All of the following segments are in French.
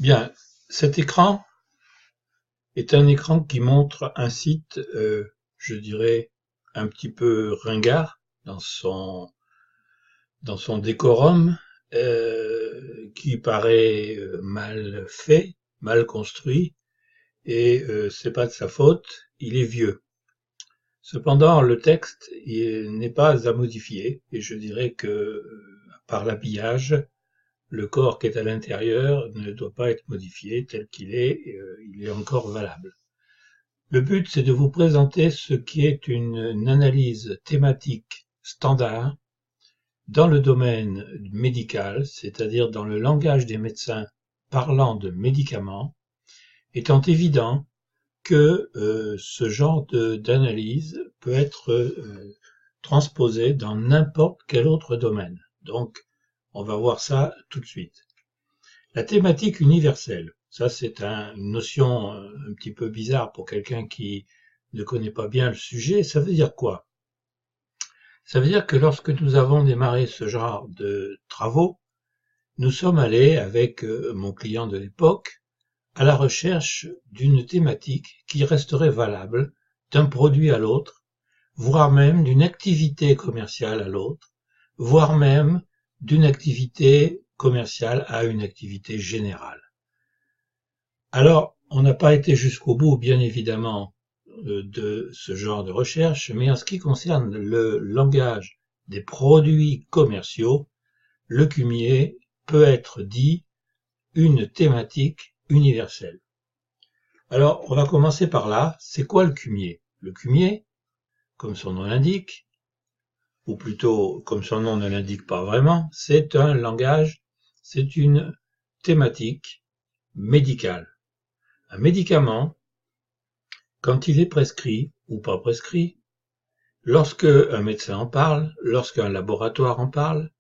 Bien, cet écran est un écran qui montre un site, je dirais, un petit peu ringard dans son décorum, qui paraît mal fait, mal construit, et c'est pas de sa faute, il est vieux. Cependant, le texte n'est pas à modifier, et je dirais que, par l'habillage, le corps qui est à l'intérieur ne doit pas être modifié tel qu'il est, il est encore valable. Le but, c'est de vous présenter ce qui est une analyse thématique standard dans le domaine médical, c'est-à-dire dans le langage des médecins parlant de médicaments, étant évident que ce genre d'analyse peut être transposé dans n'importe quel autre domaine. Donc, on va voir ça tout de suite. La thématique universelle, ça c'est une notion un petit peu bizarre pour quelqu'un qui ne connaît pas bien le sujet. Ça veut dire quoi? Ça veut dire que lorsque nous avons démarré ce genre de travaux, nous sommes allés avec mon client de l'époque à la recherche d'une thématique qui resterait valable d'un produit à l'autre, voire même d'une activité commerciale à l'autre, voire même d'une activité commerciale à une activité générale. Alors, on n'a pas été jusqu'au bout, bien évidemment, de ce genre de recherche, mais en ce qui concerne le langage des produits commerciaux, le cumier peut être dit une thématique universelle. Alors, on va commencer par là. C'est quoi le cumier? Le cumier, comme son nom l'indique, ou plutôt comme son nom ne l'indique pas vraiment, c'est un langage, c'est une thématique médicale. Un médicament, quand il est prescrit ou pas prescrit, lorsque un médecin en parle, lorsqu'un laboratoire en parle,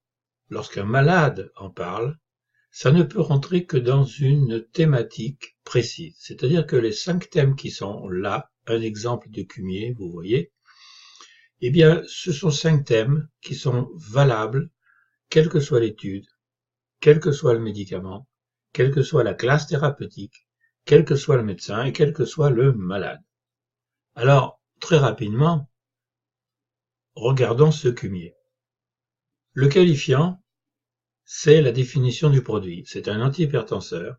lorsqu'un malade en parle, ça ne peut rentrer que dans une thématique précise. C'est-à-dire que les 5 thèmes qui sont là, un exemple de cumier, vous voyez, eh bien, ce sont 5 thèmes qui sont valables, quelle que soit l'étude, quel que soit le médicament, quelle que soit la classe thérapeutique, quel que soit le médecin et quel que soit le malade. Alors, très rapidement, regardons ce cumier. Le qualifiant, c'est la définition du produit. C'est un antihypertenseur,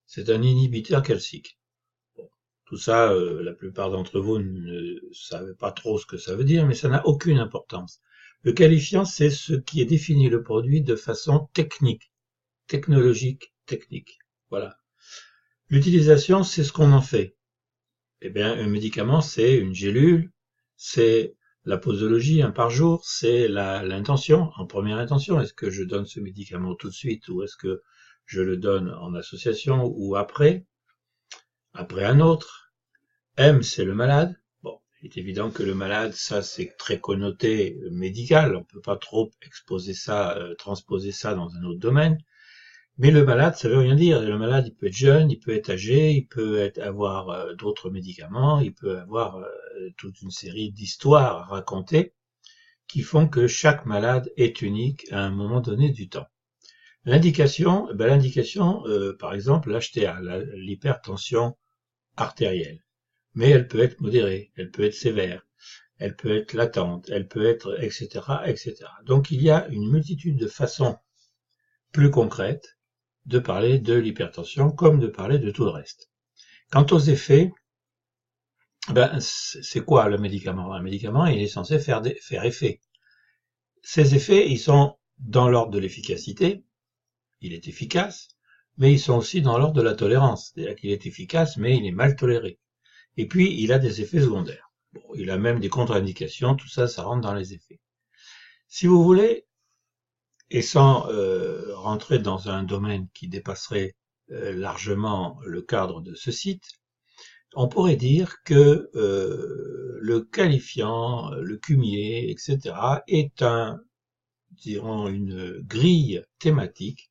c'est un inhibiteur calcique. Bon, tout ça, la plupart d'entre vous ne savez pas trop ce que ça veut dire, mais ça n'a aucune importance. Le qualifiant, c'est ce qui est défini le produit de façon technique, technologique, technique. Voilà. L'utilisation, c'est ce qu'on en fait. Eh bien, un médicament, c'est une gélule, c'est la posologie, un par jour, c'est l'intention, en première intention. Est-ce que je donne ce médicament tout de suite ou est-ce que je le donne en association ou après un autre? M, c'est le malade. Bon, il est évident que le malade, ça, c'est très connoté médical. On peut pas trop exposer ça, transposer ça dans un autre domaine. Mais le malade, ça veut rien dire. Le malade, il peut être jeune, il peut être âgé, il peut avoir d'autres médicaments, il peut avoir toute une série d'histoires à raconter qui font que chaque malade est unique à un moment donné du temps. L'indication, par exemple, l'HTA, l'hypertension artérielle. Mais elle peut être modérée, elle peut être sévère, elle peut être latente, elle peut être, etc., etc. Donc il y a une multitude de façons plus concrètes de parler de l'hypertension comme de parler de tout le reste. Quant aux effets, ben, c'est quoi le médicament? Un médicament, il est censé faire effet. Ces effets, ils sont dans l'ordre de l'efficacité, il est efficace, mais ils sont aussi dans l'ordre de la tolérance, c'est-à-dire qu'il est efficace, mais il est mal toléré. Et puis, il a des effets secondaires. Bon, il a même des contre-indications, tout ça, ça rentre dans les effets. Si vous voulez, et sans rentrer dans un domaine qui dépasserait largement le cadre de ce site, on pourrait dire que le qualifiant, le cumier, etc., est une grille thématique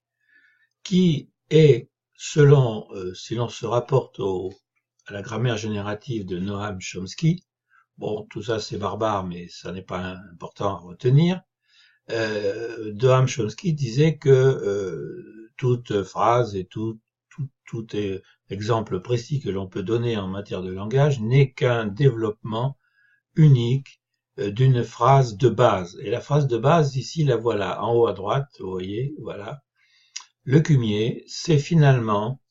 qui est, selon, si l'on se rapporte à la grammaire générative de Noam Chomsky, bon, tout ça c'est barbare, mais ça n'est pas important à retenir, Noam Chomsky disait que toute phrase et toute tout exemple précis que l'on peut donner en matière de langage n'est qu'un développement unique d'une phrase de base. Et la phrase de base, ici, la voilà, en haut à droite, vous voyez, voilà. Le cumier, c'est finalement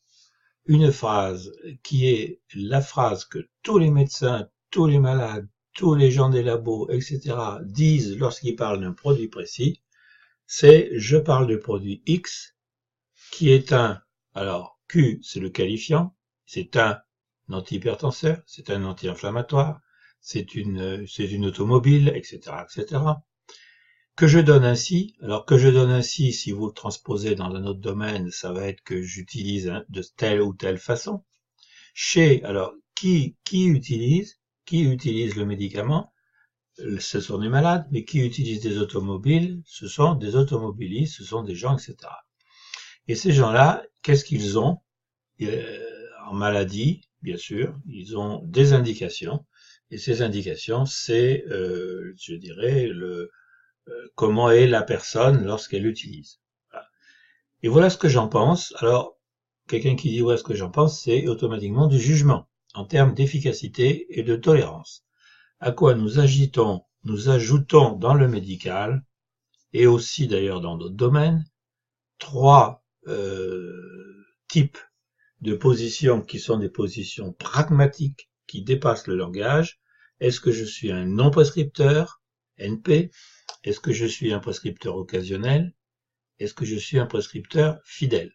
une phrase qui est la phrase que tous les médecins, tous les malades, tous les gens des labos, etc. disent lorsqu'ils parlent d'un produit précis. C'est « je parle du produit X » qui est alors Q c'est le qualifiant, c'est un antihypertenseur, c'est un anti-inflammatoire, c'est une automobile, etc., etc. Que je donne ainsi, alors que je donne ainsi, si vous le transposez dans un autre domaine, ça va être que j'utilise de telle ou telle façon. Alors, qui utilise le médicament? Ce sont des malades, mais qui utilisent des automobiles? Ce sont des automobilistes, ce sont des gens, etc. Et ces gens-là, qu'est-ce qu'ils ont? En maladie, bien sûr, ils ont des indications, et ces indications, c'est, je dirais, comment est la personne lorsqu'elle l'utilise. Voilà. Et voilà ce que j'en pense. Alors, quelqu'un qui dit voilà ce que j'en pense, c'est automatiquement du jugement, en termes d'efficacité et de tolérance. À quoi nous ajoutons dans le médical, et aussi d'ailleurs dans d'autres domaines, trois types de positions qui sont des positions pragmatiques qui dépassent le langage. Est-ce que je suis un non-prescripteur, NP? Est-ce que je suis un prescripteur occasionnel? Est-ce que je suis un prescripteur fidèle?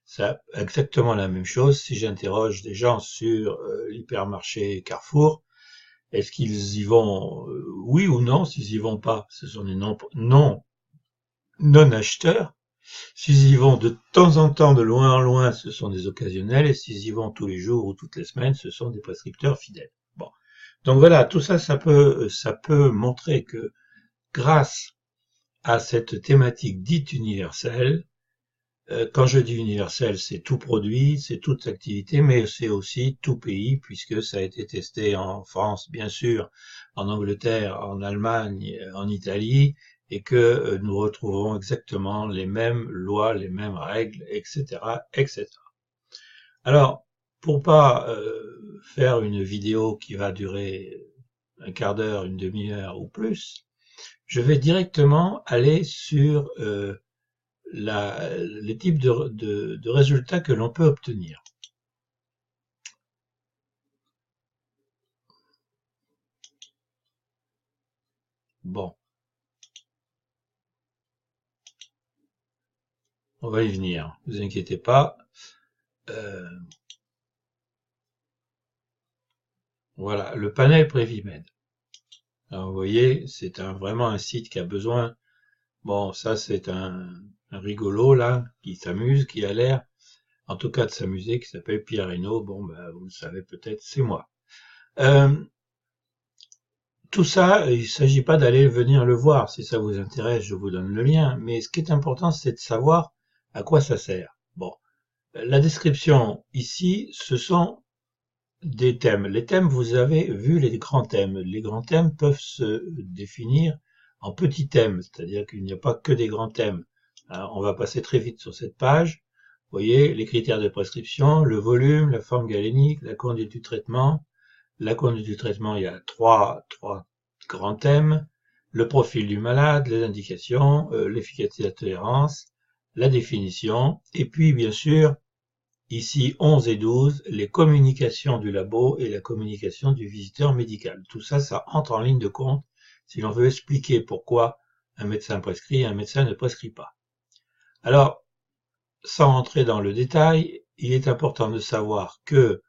C'est exactement la même chose si j'interroge des gens sur l'hypermarché Carrefour. Est-ce qu'ils y vont, oui ou non? S'ils y vont pas, ce sont des non-acheteurs. S'ils y vont de temps en temps, de loin en loin, ce sont des occasionnels. Et s'ils y vont tous les jours ou toutes les semaines, ce sont des prescripteurs fidèles. Bon. Donc voilà, tout ça, ça peut montrer que grâce à cette thématique dite universelle, quand je dis universel, c'est tout produit, c'est toute activité, mais c'est aussi tout pays, puisque ça a été testé en France, bien sûr, en Angleterre, en Allemagne, en Italie, et que nous retrouvons exactement les mêmes lois, les mêmes règles, etc., etc. Alors, pour pas faire une vidéo qui va durer un quart d'heure, une demi-heure ou plus, je vais directement aller sur les types de résultats que l'on peut obtenir. Bon. On va y venir, ne vous inquiétez pas. Voilà, le panel Prévimed. Alors, vous voyez, c'est vraiment un site qui a besoin. Bon, ça c'est un rigolo là, qui s'amuse, qui a l'air, en tout cas de s'amuser, qui s'appelle Pierre Hénaud. Bon, ben, vous le savez peut-être, c'est moi. Tout ça, il ne s'agit pas d'aller venir le voir. Si ça vous intéresse, je vous donne le lien. Mais ce qui est important, c'est de savoir à quoi ça sert. Bon, la description ici, ce sont des thèmes. Les thèmes, vous avez vu les grands thèmes. Les grands thèmes peuvent se définir en petits thèmes, c'est-à-dire qu'il n'y a pas que des grands thèmes. Alors, on va passer très vite sur cette page. Vous voyez, les critères de prescription, le volume, la forme galénique, la conduite du traitement. La conduite du traitement, il y a trois grands thèmes. Le profil du malade, les indications, l'efficacité de la tolérance, la définition, et puis bien sûr, ici 11 et 12, les communications du labo et la communication du visiteur médical. Tout ça, ça entre en ligne de compte si l'on veut expliquer pourquoi un médecin prescrit et un médecin ne prescrit pas. Alors, sans entrer dans le détail, il est important de savoir que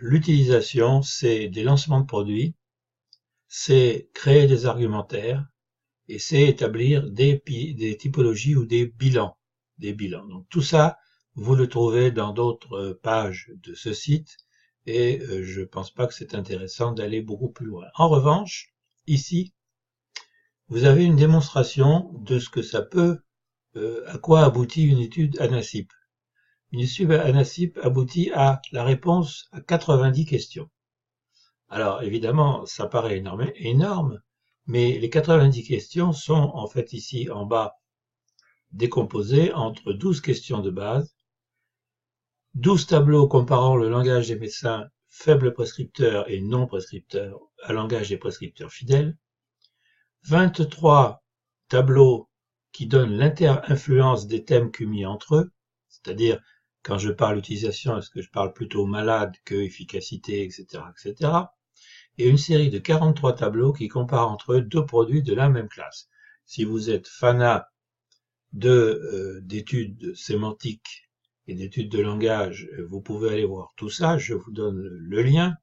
l'utilisation, c'est des lancements de produits, c'est créer des argumentaires et c'est établir des typologies ou des bilans. Donc tout ça, vous le trouvez dans d'autres pages de ce site et je pense pas que c'est intéressant d'aller beaucoup plus loin. En revanche, ici, vous avez une démonstration de ce que ça peut, à quoi aboutit une étude ANACIP. Une étude ANACIP aboutit à la réponse à 90 questions. Alors évidemment, ça paraît énorme, mais les 90 questions sont en fait ici en bas décomposées entre 12 questions de base 12 tableaux comparant le langage des médecins faibles prescripteurs et non prescripteurs à langage des prescripteurs fidèles, 23 tableaux qui donnent l'inter-influence des thèmes QMI entre eux, c'est-à-dire quand je parle utilisation, est-ce que je parle plutôt malade que efficacité, etc., etc., et une série de 43 tableaux qui comparent entre eux deux produits de la même classe. Si vous êtes fanat d'études sémantiques et d'études de langage, vous pouvez aller voir tout ça, je vous donne le lien.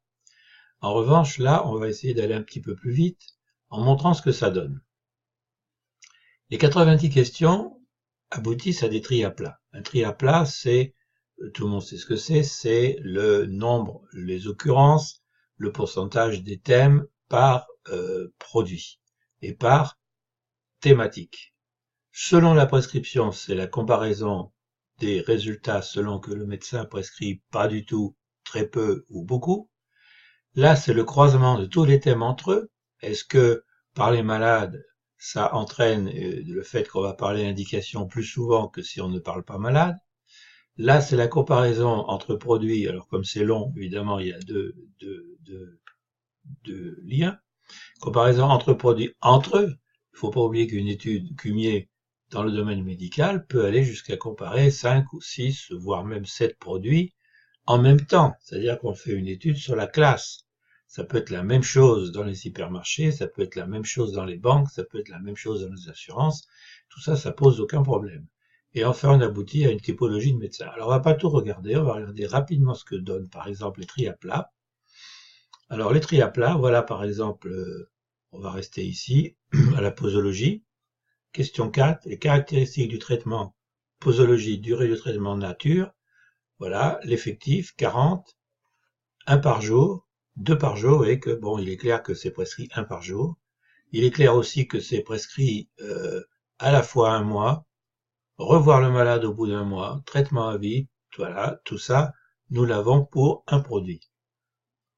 En revanche, là, on va essayer d'aller un petit peu plus vite en montrant ce que ça donne. Les 90 questions aboutissent à des tris à plat. Un tri à plat, c'est, tout le monde sait ce que c'est le nombre, les occurrences, le pourcentage des thèmes par produit et par thématique. Selon la prescription, c'est la comparaison des résultats selon que le médecin prescrit pas du tout, très peu ou beaucoup. Là, c'est le croisement de tous les thèmes entre eux. Est-ce que parler malade, ça entraîne le fait qu'on va parler indication plus souvent que si on ne parle pas malade? Là, c'est la comparaison entre produits. Alors, comme c'est long, évidemment, il y a deux liens. Comparaison entre produits entre eux. Il ne faut pas oublier qu'une étude QMI dans le domaine médical peut aller jusqu'à comparer 5 ou 6, voire même 7 produits en même temps. C'est-à-dire qu'on fait une étude sur la classe. Ça peut être la même chose dans les hypermarchés, ça peut être la même chose dans les banques, ça peut être la même chose dans les assurances. Tout ça, ça pose aucun problème. Et enfin, on aboutit à une typologie de médecins. Alors, on va pas tout regarder, on va regarder rapidement ce que donnent, par exemple, les tri à plat. Alors, les tri à plat, voilà, par exemple, on va rester ici, à la posologie. Question 4, les caractéristiques du traitement, posologie, durée de traitement, nature. Voilà, l'effectif, 40, 1 par jour, 2 par jour, et que, bon, il est clair que c'est prescrit 1 par jour. Il est clair aussi que c'est prescrit à la fois 1 mois, revoir le malade au bout d'1 mois, traitement à vie, voilà, tout ça, nous l'avons pour un produit.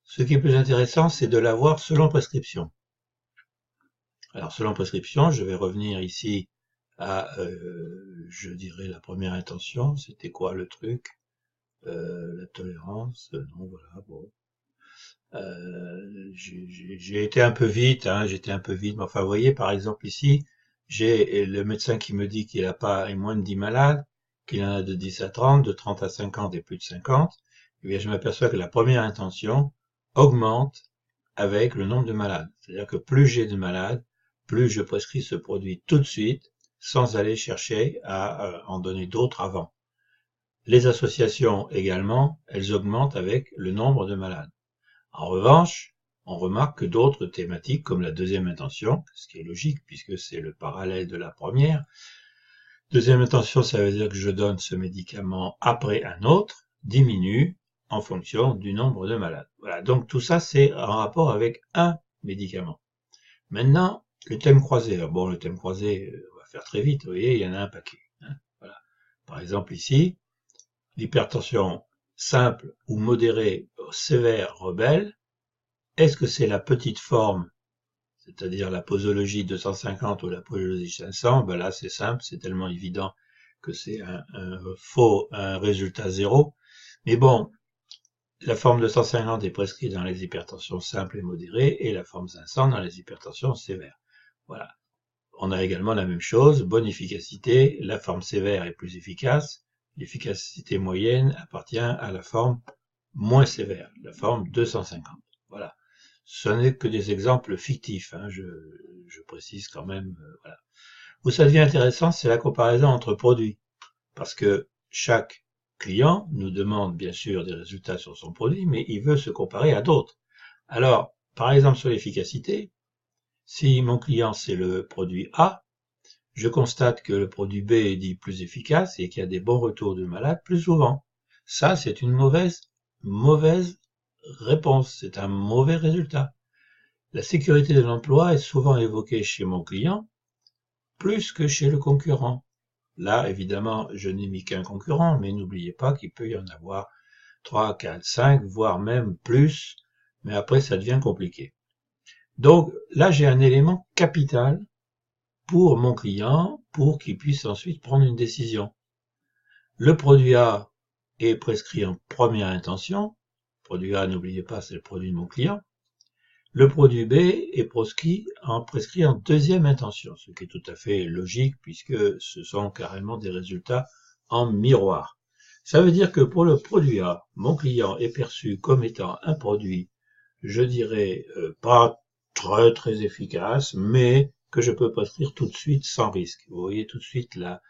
Ce qui est plus intéressant, c'est de l'avoir selon prescription. Alors, selon prescription, je vais revenir ici à, je dirais, la première intention. C'était quoi le truc? La tolérance, non, voilà, bon. J'ai été un peu vite, hein, j'étais un peu vite, mais enfin, vous voyez, par exemple, ici, j'ai le médecin qui me dit qu'il n'a pas moins de 10 malades, qu'il en a de 10 à 30, de 30 à 50 et plus de 50. Eh bien, je m'aperçois que la première intention augmente avec le nombre de malades. C'est-à-dire que plus j'ai de malades, plus je prescris ce produit tout de suite, sans aller chercher à en donner d'autres avant. Les associations également, elles augmentent avec le nombre de malades. En revanche, on remarque que d'autres thématiques, comme la deuxième intention, ce qui est logique puisque c'est le parallèle de la première, deuxième intention, ça veut dire que je donne ce médicament après un autre, diminue en fonction du nombre de malades. Voilà, donc tout ça c'est en rapport avec un médicament. Maintenant, le thème croisé. Alors, bon, le thème croisé, on va faire très vite, vous voyez, il y en a un paquet. Hein, voilà. Par exemple ici, l'hypertension simple ou modérée, sévère, rebelle. Est-ce que c'est la petite forme, c'est-à-dire la posologie 250 ou la posologie 500? Ben là, c'est simple, c'est tellement évident que c'est un résultat 0. Mais bon, la forme 250 est prescrite dans les hypertensions simples et modérées et la forme 500 dans les hypertensions sévères. Voilà. On a également la même chose, bonne efficacité, la forme sévère est plus efficace, l'efficacité moyenne appartient à la forme moins sévère, la forme 250. Voilà. Ce n'est que des exemples fictifs, hein, je précise quand même. Voilà. Où ça devient intéressant, c'est la comparaison entre produits, parce que chaque client nous demande bien sûr des résultats sur son produit, mais il veut se comparer à d'autres. Alors, par exemple sur l'efficacité, si mon client c'est le produit A, je constate que le produit B est dit plus efficace et qu'il y a des bons retours de malade plus souvent. Ça, c'est une mauvaise réponse, c'est un mauvais résultat. La sécurité de l'emploi est souvent évoquée chez mon client plus que chez le concurrent. Là, évidemment, je n'ai mis qu'un concurrent, mais n'oubliez pas qu'il peut y en avoir 3, 4, 5, voire même plus, mais après ça devient compliqué. Donc là, j'ai un élément capital pour mon client, pour qu'il puisse ensuite prendre une décision. Le produit A est prescrit en première intention. Produit A, n'oubliez pas, c'est le produit de mon client. Le produit B est prescrit en deuxième intention, ce qui est tout à fait logique puisque ce sont carrément des résultats en miroir. Ça veut dire que pour le produit A, mon client est perçu comme étant un produit, je dirais, pas très efficace, mais que je peux prescrire tout de suite sans risque. Vous voyez tout de suite la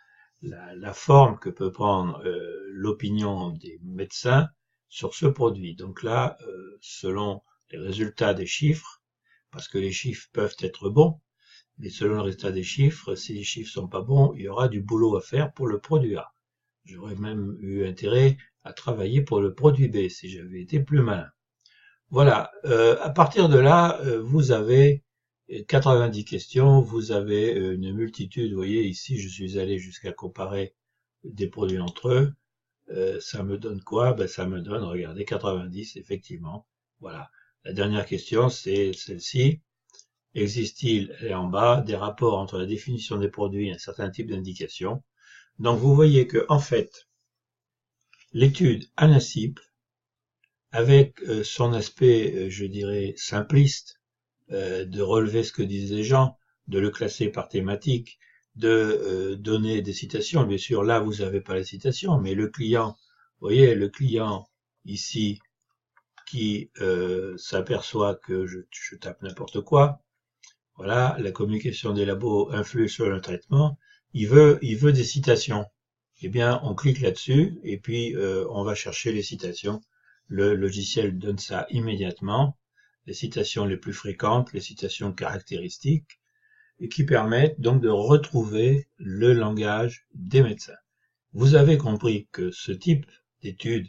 forme que peut prendre l'opinion des médecins sur ce produit. Donc là, selon les résultats des chiffres, parce que les chiffres peuvent être bons, mais selon le résultat des chiffres, si les chiffres sont pas bons, il y aura du boulot à faire pour le produit A. J'aurais même eu intérêt à travailler pour le produit B si j'avais été plus malin. Voilà, à partir de là, vous avez 90 questions, vous avez une multitude, vous voyez ici je suis allé jusqu'à comparer des produits entre eux, ça me donne quoi? Ben, ça me donne, regardez, 90 effectivement, voilà. La dernière question c'est celle-ci, existe-t-il, elle est en bas, des rapports entre la définition des produits et un certain type d'indication? Donc vous voyez que en fait, l'étude ANACIP, avec son aspect, je dirais, simpliste, de relever ce que disent les gens, de le classer par thématique, de donner des citations. Bien sûr, là, vous n'avez pas les citations, mais le client, vous voyez, le client ici qui s'aperçoit que je tape n'importe quoi, voilà, la communication des labos influe sur le traitement, il veut des citations. Eh bien, on clique là-dessus et puis on va chercher les citations. Le logiciel donne ça immédiatement, les citations les plus fréquentes, les citations caractéristiques, et qui permettent donc de retrouver le langage des médecins. Vous avez compris que ce type d'étude,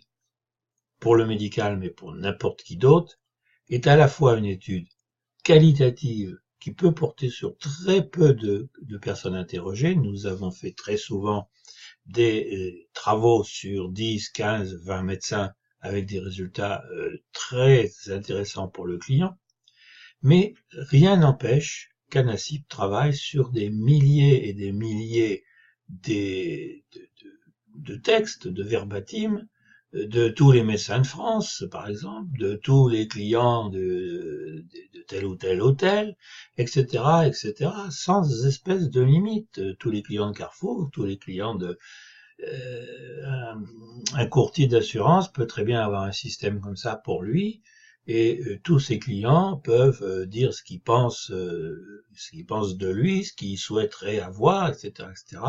pour le médical, mais pour n'importe qui d'autre, est à la fois une étude qualitative qui peut porter sur très peu de personnes interrogées. Nous avons fait très souvent des travaux sur 10, 15, 20 médecins avec des résultats très intéressants pour le client, mais rien n'empêche qu'ANACIP travaille sur des milliers et des milliers de textes, de verbatim, de tous les médecins de France, par exemple, de tous les clients de tel ou tel hôtel, etc., etc., sans espèce de limite. Tous les clients de Carrefour, tous les clients de un courtier d'assurance peut très bien avoir un système comme ça pour lui, et tous ses clients peuvent dire ce qu'ils pensent de lui, ce qu'ils souhaiteraient avoir, etc., etc.,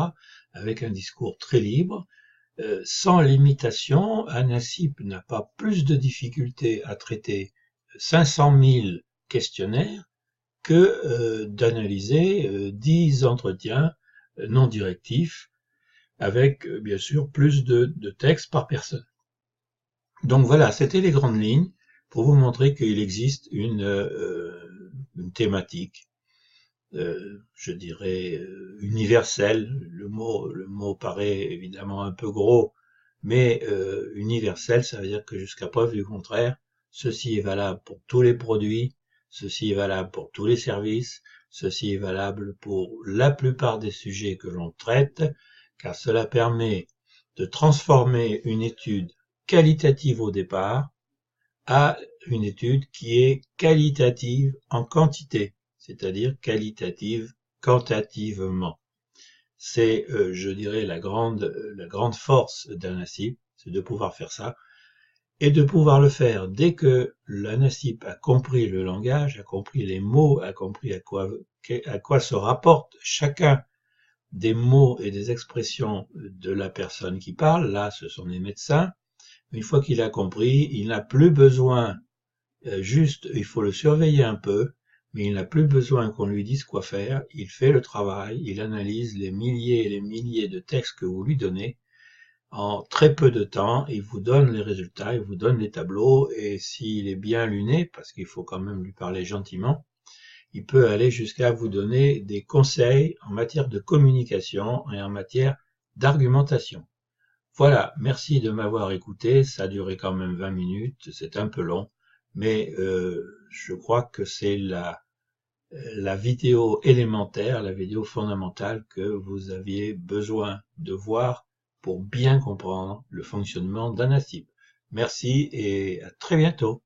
avec un discours très libre. Sans limitation, ANACIP n'a pas plus de difficultés à traiter 500 000 questionnaires que d'analyser 10 entretiens non directifs avec bien sûr plus de textes par personne. Donc voilà, c'était les grandes lignes pour vous montrer qu'il existe une thématique, je dirais universelle. Le mot paraît évidemment un peu gros, mais universel, ça veut dire que jusqu'à preuve du contraire, ceci est valable pour tous les produits, ceci est valable pour tous les services, ceci est valable pour la plupart des sujets que l'on traite, car cela permet de transformer une étude qualitative au départ à une étude qui est qualitative en quantité, c'est-à-dire qualitative quantitativement. C'est, je dirais, la grande force d'ANACIP, c'est de pouvoir faire ça, et de pouvoir le faire dès que l'ANACIP a compris le langage, a compris les mots, a compris à quoi se rapporte chacun des mots et des expressions de la personne qui parle. Là, ce sont les médecins. Une fois qu'il a compris, il n'a plus besoin, juste, il faut le surveiller un peu, mais il n'a plus besoin qu'on lui dise quoi faire. Il fait le travail, il analyse les milliers et les milliers de textes que vous lui donnez en très peu de temps. Il vous donne les résultats, il vous donne les tableaux, et s'il est bien luné, parce qu'il faut quand même lui parler gentiment, il peut aller jusqu'à vous donner des conseils en matière de communication et en matière d'argumentation. Voilà, merci de m'avoir écouté, ça a duré quand même 20 minutes, c'est un peu long, mais je crois que c'est la vidéo élémentaire, la vidéo fondamentale que vous aviez besoin de voir pour bien comprendre le fonctionnement d'un ASIP. Merci et à très bientôt.